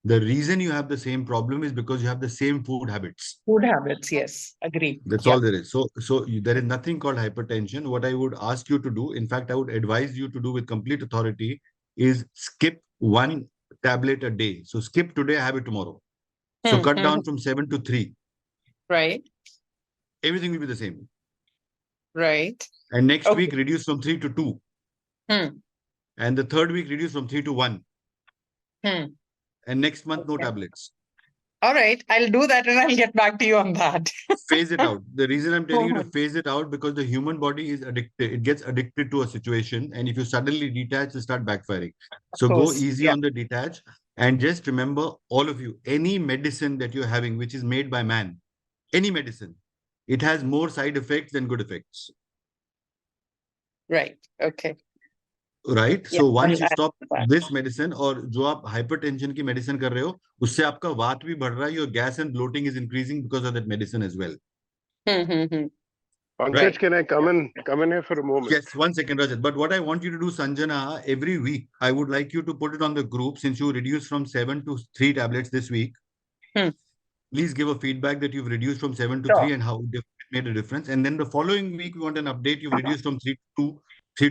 The reason you have the same problem is because you have the same food habits. Food habits, yes. Agree. That's Yeah. all there is. There is nothing called hypertension. What I would ask you to do, in fact, I would advise you to do with complete authority, is skip one tablet a day. So skip today, have it tomorrow. So cut down from 7 to 3. Right. Everything will be the same. Right. And next Okay. week, reduce from 3 to 2. And the third week, reduce from 3 to 1. And next month, no tablets. All right. I'll do that and I'll get back to you on that. Phase it out. The reason I'm telling you to phase it out, because the human body is addicted. It gets addicted to a situation. And if you suddenly detach, it start backfiring. So go course, easy yeah. on the detach. And just remember, all of you, any medicine that you're having, which is made by man, any medicine, it has more side effects than good effects. Right. Okay. Right? Yeah, So once I'll you add stop that. this medicine, और जो आप hypertension की medicine कर रहे हो, उससे आपका वात भी बढ़ रहा है, your gas and bloating is increasing because of that medicine as well. Pankaj, Right. can I come in here for a moment? Yes, 1 second, Rajat. But what I want you to do, Sanjana, every week, I would like you to put it on the group, since you reduced from 7 to 3 tablets this week. Please give a feedback that you've reduced from 7 to 3 and how it made a difference. And then the following week, we want an update. You've reduced from 3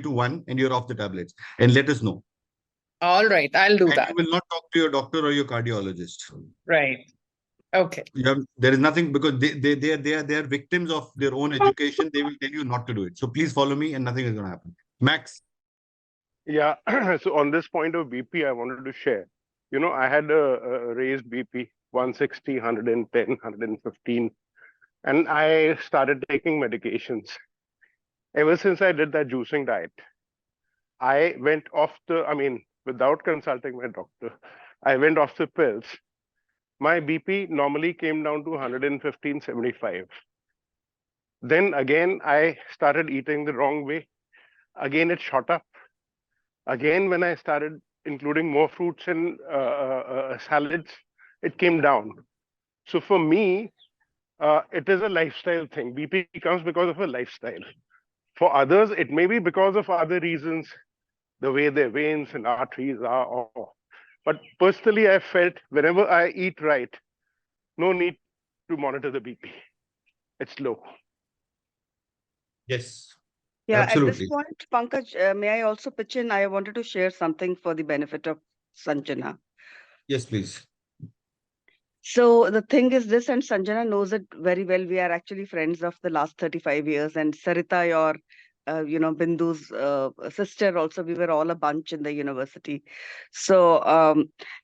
to 1 and you're off the tablets. And let us know. All right. I'll do And that. you will not talk to your doctor or your cardiologist. Right. Okay. There is nothing, because they are victims of their own education. They will tell you not to do it. So please follow me and nothing is going to happen. Max. Yeah. So on this point of BP, I wanted to share. You know, I had a raised BP, 160, 110, 115. And I started taking medications. Ever since I did that juicing diet, I went off without consulting my doctor, I went off the pills. My BP normally came down to 115, 75. Then again, I started eating the wrong way. Again, it shot up. Again, when I started including more fruits and salads, it came down. So for me, it is a lifestyle thing. BP comes because of a lifestyle. For others, it may be because of other reasons, the way their veins and arteries are. But personally, I felt whenever I eat right, no need to monitor the BP. It's low. Yes. Yeah, Absolutely. at this point, Pankaj, may I also pitch in? I wanted to share something for the benefit of Sanjana. Yes, please. So the thing is this, and Sanjana knows it very well. We are actually friends of the last 35 years. And Sarita, your, Bindu's sister, also, we were all a bunch in the university. So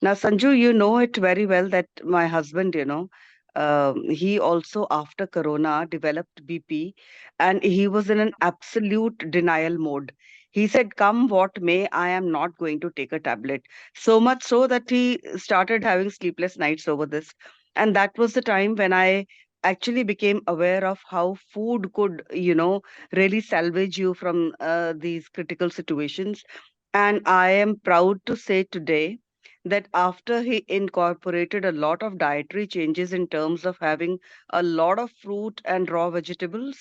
now, Sanju, you know it very well that my husband, he also after Corona developed BP, and he was in an absolute denial mode. He said, "Come what may, I am not going to take a tablet." So much so that he started having sleepless nights over this. And that was the time when I actually became aware of how food could, really salvage you from these critical situations. And I am proud to say today that after he incorporated a lot of dietary changes in terms of having a lot of fruit and raw vegetables,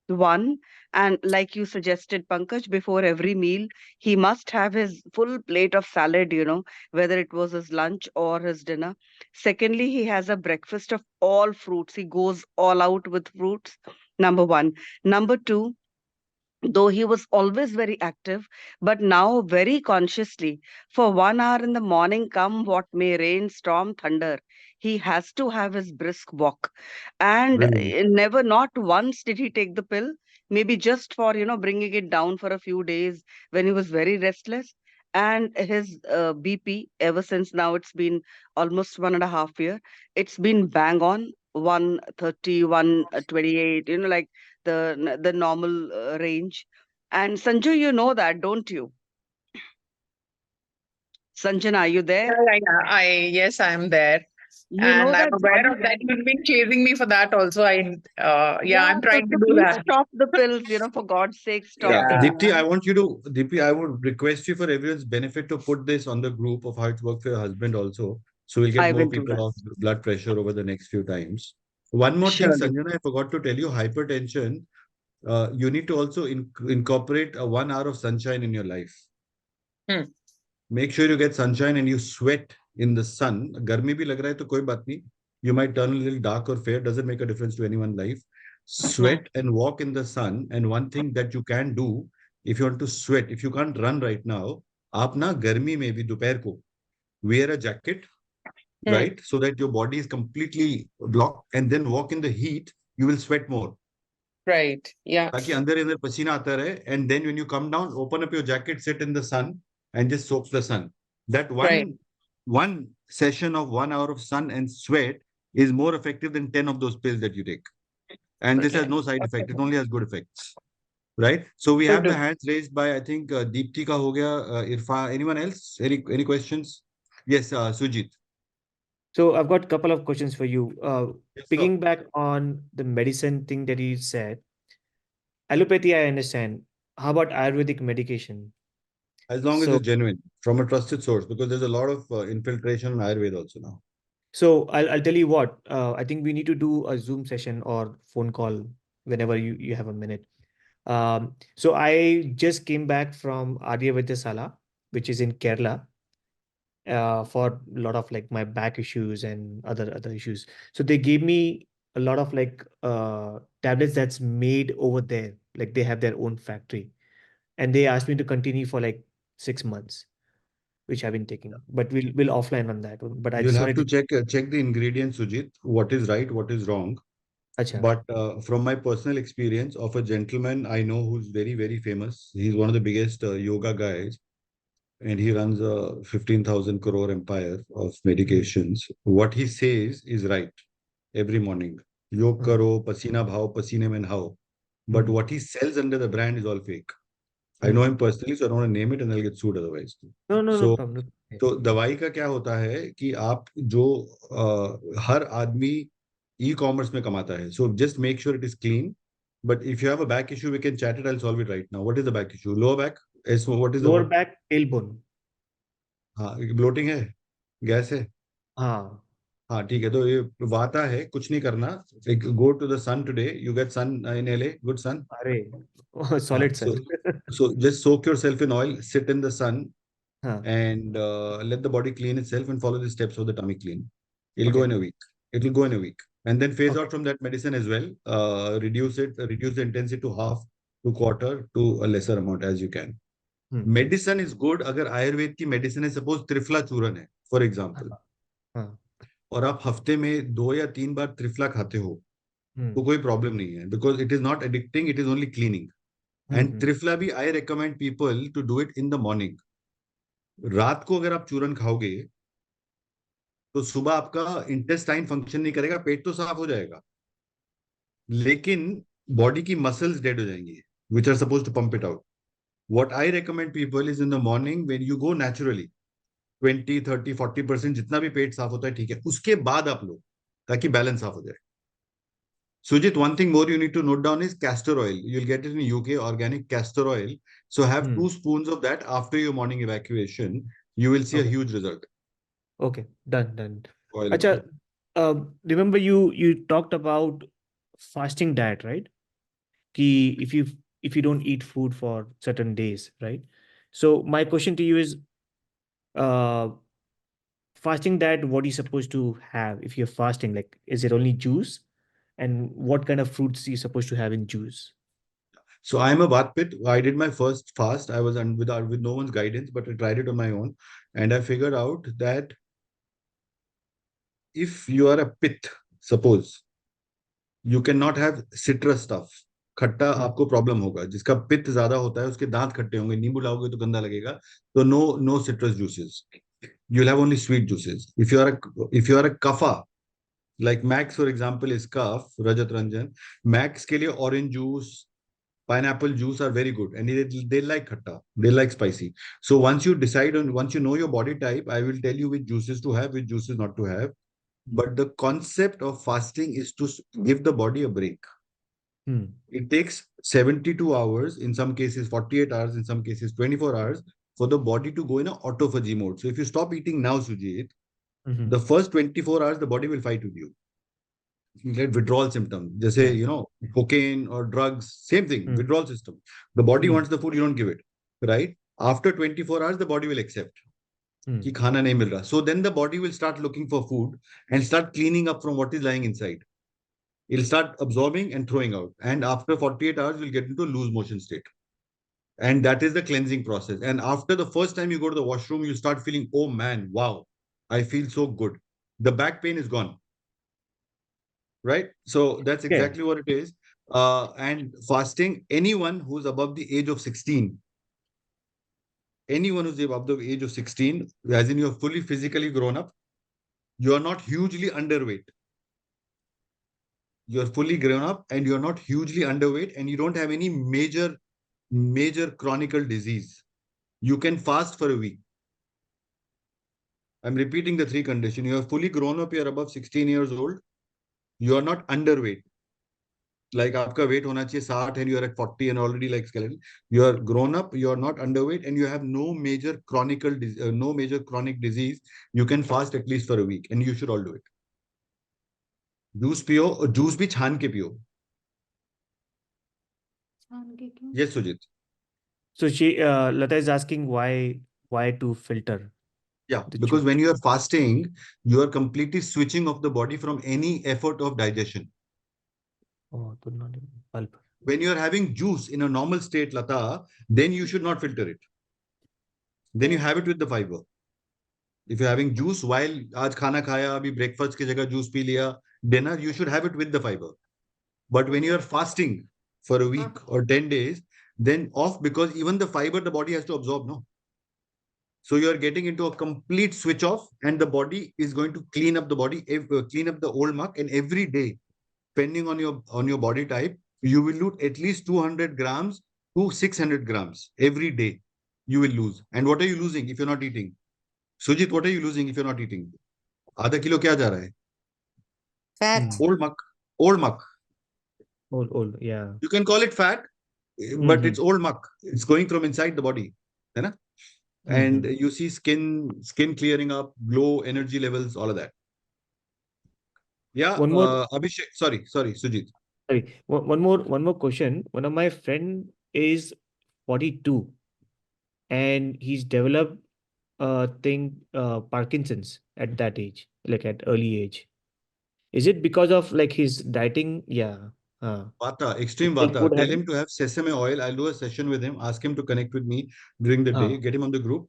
one, and like you suggested, Pankaj, before every meal, he must have his full plate of salad, whether it was his lunch or his dinner. Secondly, he has a breakfast of all fruits. He goes all out with fruits. Number one. Number two, though he was always very active, but now very consciously, for 1 hour in the morning, come what may, rain, storm, thunder, he has to have his brisk walk. And Brilliant. never, not once did he take the pill, maybe just for, bringing it down for a few days when he was very restless. And his BP, ever since now, it's been almost 1.5 years, it's been bang on 130, 128, like the normal range. And Sanju, you know that, don't you? Sanjana, are you there? Yes, I'm there. You know And I'm that aware body of that. You've been chasing me for that also. I'm so, trying to so do please that. stop the pills, for God's sake, stop Yeah, Yeah. taking Deepti, them. Deepti, I would request you for everyone's benefit to put this on the group of how it works for your husband also. So we'll get I more will do people that. off blood pressure over the next few times. One more thing, Surely. Sanjana, I forgot to tell you, hypertension, you need to also incorporate a 1 hour of sunshine in your life. Hmm. Make sure you get sunshine and you sweat in the sun. Garmi bhi lag raha hai to koi baat nahi. You might turn a little dark or fair, doesn't make a difference to anyone's life. Sweat and walk in the sun. And one thing that you can do, if you want to sweat, if you can't run right now, आप ना गर्मी में भी दोपहर को wear a jacket, Hmm. right? So that your body is completely blocked, and then walk in the heat, you will sweat more. Right. Yeah. ताकि अंदर अंदर पसीना आता रहे, and then when you come down, open up your jacket, sit in the sun, and just soak the sun. That Right. one session of 1 hour of sun and sweat is more effective than 10 of those pills that you take. And this has Okay. no side effect. It only has good effects. Right? So we Will have the do. hands raised by, I think, Deepti ka ho gaya, Irfan. Anyone else? Any questions? Yes, Sujit. So I've got a couple of questions for you. Yes, sir. Picking back on the medicine thing that you said, allopathy, I understand. How about Ayurvedic medication? As long as So, it's genuine from a trusted source, because there's a lot of infiltration in Ayurveda also now. so I'll tell you what. I think we need to do a Zoom session or phone call whenever you have a minute. So I just came back from Arya Sala, which is in Kerala, for a lot of like my back issues and other issues. So they gave me a lot of like tablets that's made over there. Like they have their own factory, and they asked me to continue for like 6 months, which I've been taking. But we'll offline on that one. But I You'll just have wanted to to. check the ingredients, Sujit, what is right, what is wrong. Acha. But from my personal experience of a gentleman I know who's very, very famous, he's one of the biggest yoga guys, and he runs a 15,000 crore empire of medications. What he says is right every morning. Yog karo, pasina bhao, pasine mein nahao. But what he sells under the brand is all fake. I know him personally, so I don't want to name it and I'll get sued otherwise. No So, problem. तो दवाई का क्या होता है कि आप जो हर आदमी ई कॉमर्स में कमाता है. So just make sure it is clean. But if you have a back issue, we can chat it. I'll solve it right now. What is the back issue? Lower back? What is the Lower what? back, tailbone. हाँ, bloating है, gas है. हाँ. हाँ ठीक है, तो ये वाता है, कुछ नहीं करना. Like, go to the sun today. You get sun in LA, good sun. अरे, हाँ, solid sun. so just soak yourself in oil, sit in the sun, हाँ. and let the body clean itself and follow the steps of the tummy clean. It'll go Okay. in a week. It'll go in a week. And then phase Okay. out from that medicine as well. Reduce the intensity to half, to quarter, to a lesser amount as you can. Medicine is good अगर आयुर्वेद की medicine है, suppose triphala चूरन है for example, हाँ, और आप हफ्ते में 2 या 3 बार त्रिफला खाते हो तो कोई प्रॉब्लम नहीं है, because it is not addicting, it is only cleaning. And triphala भी I recommend people to do it in the morning. रात को अगर आप चूरन खाओगे तो सुबह आपका इंटेस्टाइन फंक्शन नहीं करेगा, पेट तो साफ हो जाएगा लेकिन बॉडी की मसल्स डेड हो जाएंगी which are suppose to pump it out. What I recommend people is in the morning when you go naturally, 20, 30, 40% जितना भी पेट साफ होता है ठीक है, उसके बाद आप लो ताकि बैलेंस साफ हो जाए. Sujit, one thing more you need to note down is castor oil. You'll get it in UK, organic castor oil. So have 2 spoons of that after your morning evacuation. You will see a huge result. Okay, done. Oil. Acha, remember you talked about fasting diet, right? Ki if you don't eat food for certain days, right? So my question to you is, uh, fasting diet, what are you supposed to have if you're fasting? Like, is it only juice? And what kind of fruits are you supposed to have in juice? So I'm a Vatpit. I did my first fast. I was with no one's guidance, but I tried it on my own. And I figured out that if you are a Pit, suppose, you cannot have citrus stuff. खट्टा आपको problem होगा. जिसका पित्त ज्यादा होता है उसके दांत खट्टे होंगे, नींबू लाओगे तो गंदा लगेगा. तो no citrus juices. You'll have only sweet juices. If you are a kapha, like Max for example is cough, Rajat Ranjan, Max के लिए orange juice, pineapple juice are very good, and they like khatta, they like spicy. So once you know your body type, I will tell you which juices to have, which juices not to have. But the concept of fasting is to give the body a break. It takes 72 hours, in some cases 48 hours, in some cases 24 hours, for the body to go in an autophagy mode. So if you stop eating now, Sujit, the first 24 hours, the body will fight with you. You get withdrawal symptoms. Just say, cocaine or drugs, same thing, withdrawal system. The body wants the food, you don't give it, right? After 24 hours, the body will accept कि खाना नहीं मिल रहा. So then the body will start looking for food and start cleaning up from what is lying inside. It'll start absorbing and throwing out. And after 48 hours, you'll get into loose motion state. And that is the cleansing process. And after the first time you go to the washroom, you start feeling, oh man, wow, I feel so good. The back pain is gone. Right? So that's exactly what it is. And fasting, anyone who's above the age of 16, anyone who's above the age of 16, as in you're fully physically grown up, you're not hugely underweight. You're fully grown up and you're not hugely underweight and you don't have any major chronic disease. You can fast for a week. I'm repeating the 3 conditions. You are fully grown up, you're above 16 years old. You are not underweight. Like आपका weight होना चाहिए 60 and you are at 40 and already like skeleton. You are grown up, you are not underweight and you have no major chronic disease. You can fast at least for a week and you should all do it. Juice पियो और juice भी छान के पियो. Yes, Sujit. So Lata is asking why to filter. Yeah, because when you are fasting, you are completely switching off the body from any effort of digestion. Oh, तो not even pulp. When you are having juice in a normal state, Lata, then you should not filter it. Then you have it with the fiber. If you're having juice while आज खाना खाया, अभी breakfast की जगह juice P लिया, dinner, you should have it with the fiber. But when you are fasting for a week or 10 days, then off, because even the fiber the body has to absorb, no? So you are getting into a complete switch off and the body is going to clean up the body, clean up the old muck, and every day, depending on your body type, you will lose at least 200 grams to 600 grams every day. You will lose. And what are you losing if you're not eating? Sujit, what are you losing if you're not eating? आधा kilo क्या जा रहा है? Fat. Old muck. Old muck. Old, yeah. You can call it fat, but it's old muck. It's going from inside the body. है ना? And you see skin clearing up, glow, energy levels, all of that. Yeah. One more. Abhishek, sorry, Sujit. Sorry, one more question. One of my friend is 42 and he's developed Parkinson's at that age, like at early age. Is it because of like his dieting? Yeah. Vata, extreme Health Vata. food Tell habit? him to have sesame oil. I'll do a session with him. Ask him to connect with me during the day. Get him on the group.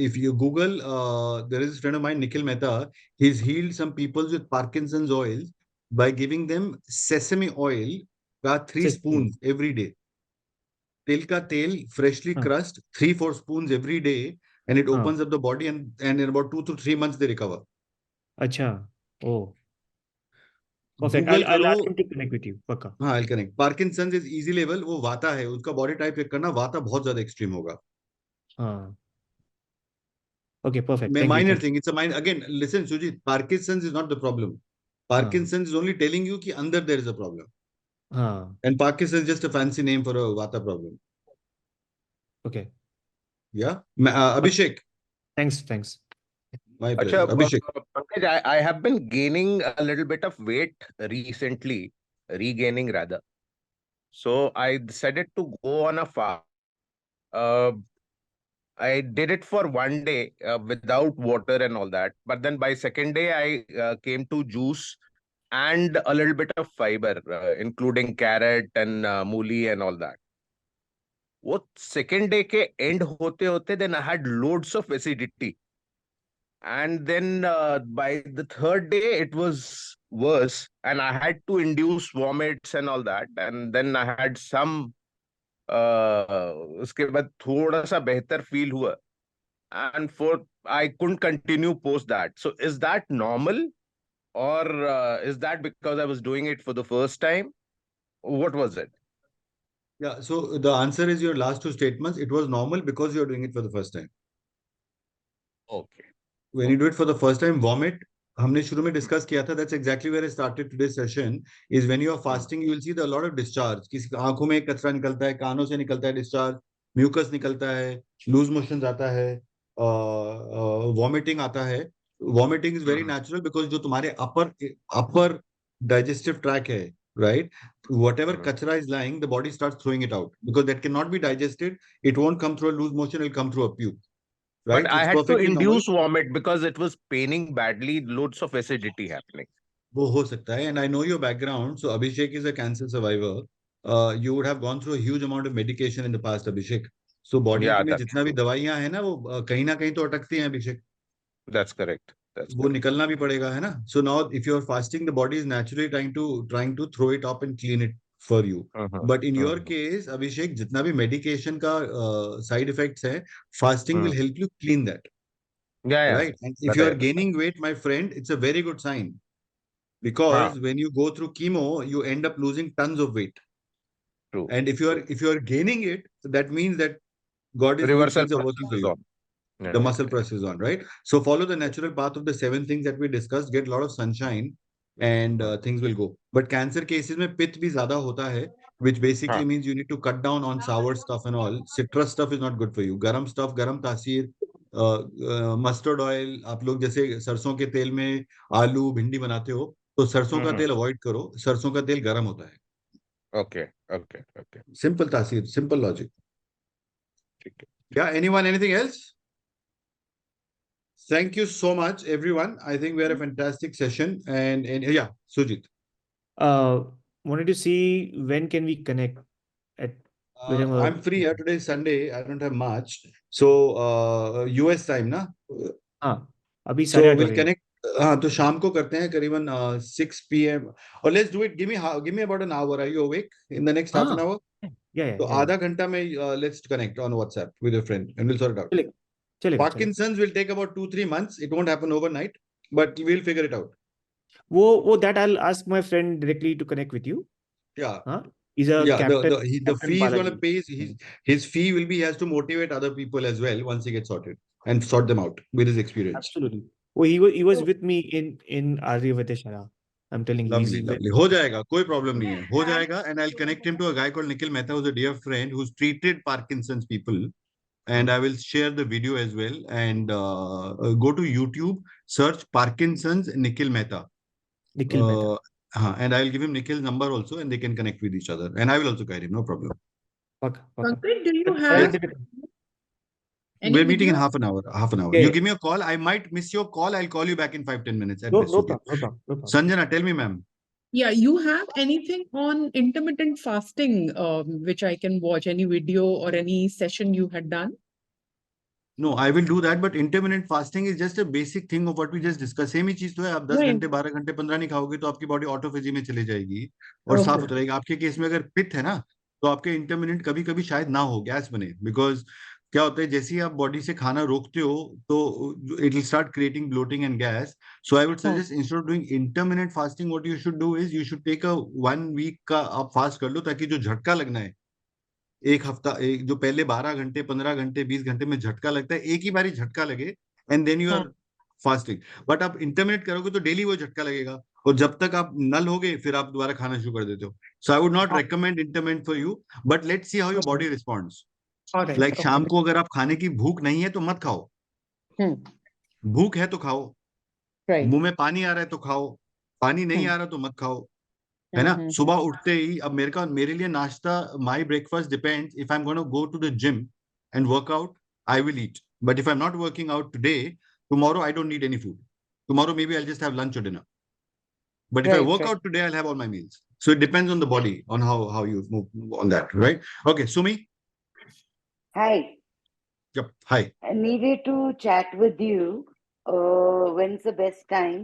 If you Google, there is a friend of mine, Nikhil Mehta. He's healed some people with Parkinson's oil by giving them sesame oil, 3 spoons every day. Tel ka tel, freshly crushed, 3-4 spoons every day, and it opens up the body, and in about 2 to 3 months they recover. अच्छा. Oh, perfect. Google I'll ask करो. him to connect with you. पक्का. हाँ, I'll connect. Parkinson's is easy level, वो वाता है, उसका body type check करना, वाता बहुत ज्यादा एक्सट्रीम होगा. हाँ. Okay, perfect. Thank you. Minor Thank you. thing, it's a minor. Again, listen, Sujit, Parkinson's is not the problem. Parkinson's is only telling you कि अंदर there is a problem. हाँ. And Parkinson's is just a fancy name for a vata problem. Okay. Yeah. Abhishek. Thanks. My pleasure. Acha, Abhishek. Pankaj, I have been gaining a little bit of weight recently, regaining rather. So I decided to go on a fast. Uh, I did it for one day without water and all that. But then by second day, I came to juice and a little bit of fiber, including carrot and mooli and all that. वो second day के end होते होते then I had loads of acidity. And then by the third day, it was worse. And I had to induce vomits and all that. And then I had some, उसके बाद थोड़ा सा बेहतर feel हुआ. And I couldn't continue post that. So is that normal? Or is that because I was doing it for the first time? What was it? Yeah. So the answer is your last two statements. It was normal because you're doing it for the first time. Okay. When you do it for the first time, vomit. हमने शुरू में discuss किया था. That's exactly where I started today's session. Is when you are fasting, you will see a lot of discharge. किसी आंखों में कचरा निकलता है, कानों से निकलता है discharge, mucus निकलता है, loose motions आता है, vomiting आता है. Vomiting is very natural because जो तुम्हारे upper digestive tract है, right? Whatever kachra is lying, the body starts throwing it out because that cannot be digested. It won't come through a loose motion. It will come through a puke. Right? But I It's had to perfectly normal. induce vomit because it was paining badly, loads of acidity happening. वो हो सकता है. And I know your background. So Abhishek is a cancer survivor. You would have gone through a huge amount of medication in the past, Abhishek. So body Yeah, में that's जितना भी true. दवाइयां हैं ना, वो कहीं ना कहीं तो अटकती हैं, Abhishek. That's correct. That's वो correct. निकलना भी पड़ेगा, है ना? So now if you're fasting, the body is naturally trying to throw it up and clean it for you. But in your case, Abhishek, जितना भी medication का side effects है, fasting will help you clean that. Yeah, yeah. Right? And if That you I are understand. gaining weight, my friend, it's a very good sign. Because when you go through chemo, you end up losing tons of weight. True. And if you are gaining it, that means that God is good, Reversal things are working for process is you. on. Yeah, The yeah, muscle yeah. press is on, right? So follow the natural path of the 7 things that we discussed. Get a lot of sunshine, and things will go. But cancer cases में पित्त भी ज़्यादा होता है, which basically means you need to cut down on sour stuff and all. Citrus stuff is not good for you. गरम stuff, गरम तासीर, mustard oil. आप लोग जैसे सरसों के तेल में आलू भिंडी बनाते हो, तो सरसों का तेल अवॉइड करो. सरसों का तेल गरम होता है. Okay. Simple तासीर, simple logic. ठीक है. Yeah. Anyone? Anything else? Thank you so much, everyone. I think we had a fantastic session. And yeah, Sujit. Wanted to see when can we connect at whenever. I'm free here. Today is Sunday. I don't have much. So US time, ना? हाँ, अभी So 8:30 हो we'll रही है. connect. हाँ, तो शाम को करते हैं करीबन 6 p.m. Or let's do it. Give me about an hour. Are you awake in the next half an hour? Yeah. So आधा घंटा में let's connect on WhatsApp with your friend and we'll sort it out. चलेगा. Parkinson's will take about 2-3 months. It won't happen overnight, but we'll figure it out. वो that I'll ask my friend directly to connect with you. Yeah. He's a captain. The Captain fee is going to Balaji. pay. His fee will be, he has to motivate other people as well once he gets sorted and sort them out with his experience. Absolutely. Well, he was with me in Aryavata. I'm telling you. Lovely. हो जाएगा, कोई problem नहीं है. हो जाएगा, and I'll connect him to a guy called Nikhil Mehta, who's a dear friend who's treated Parkinson's people. And I will share the video as well. And go to YouTube, search Parkinson's Nikhil Mehta. And I'll give him Nikhil's number also, and they can connect with each other. And I will also guide him, no problem. Pankaj, do you have any We're meeting in video? half an hour. Yeah. You give me a call. I might miss your call. I'll call you back in 5-10 minutes. At No best, okay? problem. Sanjana, tell me, ma'am. Yeah, you have anything on intermittent fasting, which I can watch, any video or any session you had done? No, I will do that, but intermittent fasting is just a basic thing of what we just discussed. Same ही चीज तो है, आप 10 Right. घंटे 12 घंटे 15 नहीं खाओगे तो आपकी बॉडी ऑटोफेजी में चली जाएगी और साफ होता रहेगा। आपके केस में अगर पित्त है ना, तो आपके इंटरमिटेंट कभी कभी शायद ना हो, गैस बने, बिकॉज क्या होता है जैसे ही आप बॉडी से खाना रोकते हो तो it will start creating bloating and gas. So I would suggest instead of doing intermittent fasting what you should do is you should take a 1 week का आप फास्ट कर लो, ताकि जो झटका लगना है एक हफ्ता, एक जो पहले 12 घंटे 15 घंटे 20 घंटे में झटका लगता है, एक ही बारी झटका लगे and then you are fasting. But आप इंटरमिटेंट करोगे तो डेली वो झटका लगेगा और जब तक आप नल हो गए फिर आप दोबारा खाना शुरू कर देते हो। So I would not recommend intermittent for you, but let's see how your body responds. All right. Like शाम को अगर आप खाने की भूख नहीं है तो मत खाओ, Hmm. भूख है तो खाओ, Right. मुंह में पानी आ रहा है तो खाओ, पानी नहीं आ रहा तो मत खाओ, है ना। सुबह उठते ही अब मेरे लिए नाश्ता, my breakfast depends if I am gonna go to the gym and work out, I will eat, but if I am not working out today, tomorrow I don't need any food, tomorrow maybe I just have lunch और dinner, but if I Right, work right. out today I'll have all my meals. So it depends on the body, on how you move on that, right? Okay, Sumi. Hi, Yep. Hi. I needed to chat with you. When's the best time?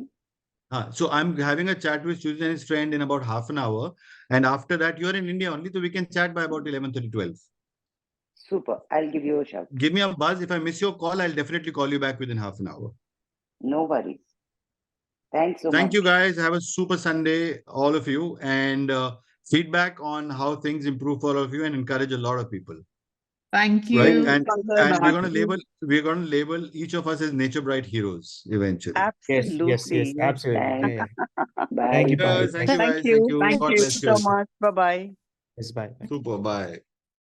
So I'm having a chat with Susan and his friend in about half an hour, and after that you're in India only, so we can chat by about 11:30, 12. Super. I'll give you a shout. Give me a buzz. If I miss your call, I'll definitely call you back within half an hour. No worries. Thanks so much. Thank you guys. Have a super Sunday, all of you, and feedback on how things improve for all of you, and encourage a lot of people. Thank you. Right, and Pankaj. we're going to label each of us as nature bright heroes eventually. Absolutely. Yes, absolutely. Thanks. Yeah, yeah. Bye. Thank you, Yes, Pankaj. thank you guys. Thank you. God Thank you bless so much. Bye-bye. Yes, bye. Super. Bye.